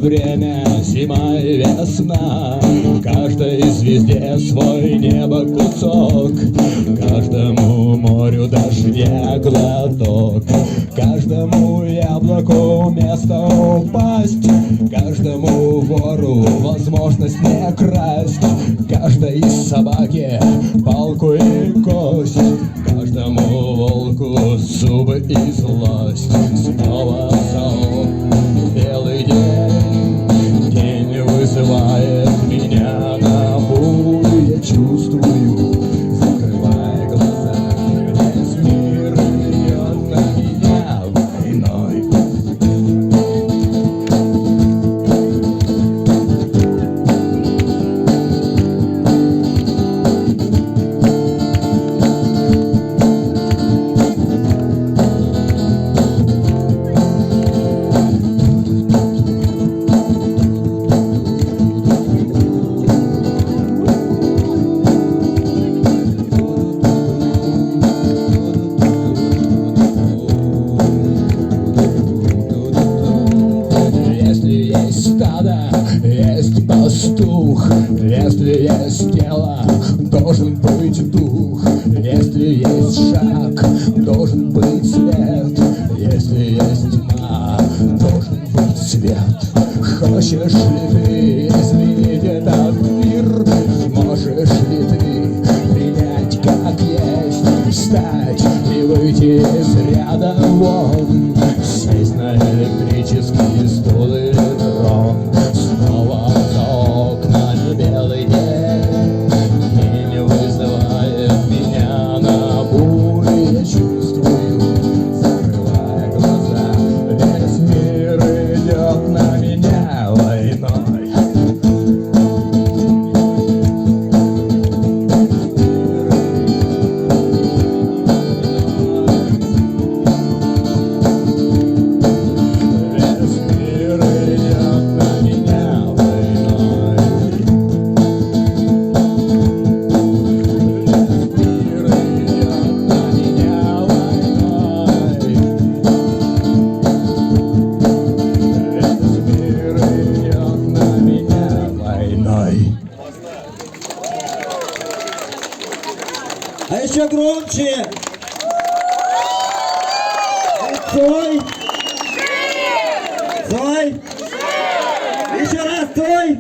время, зима и весна. Каждой звезде свой небо кусок, каждому морю дождя глоток, каждому яблоку место упасть, каждому вору возможность не красть, каждой собаке палку и кость, каждому волку зубы и злость. Снова сон, белый день, день вызывает меня на бурю. Я чувствую, закрывая глаза, весь мир идет на меня войной. Есть пастух, если есть тело, должен быть дух. Если есть шаг, должен быть свет. Если есть тьма, должен быть свет. Хочешь ли ты изменить этот мир? Сможешь ли ты принять как есть? Встать и выйти из ряда вон, сесть на электрический стул или трон. Снова за окнами белый день, день вызывает меня на бурю. Я чувствую, закрывая глаза, весь мир идет на меня войной. А еще громче! Цой! Цой! Еще раз Цой!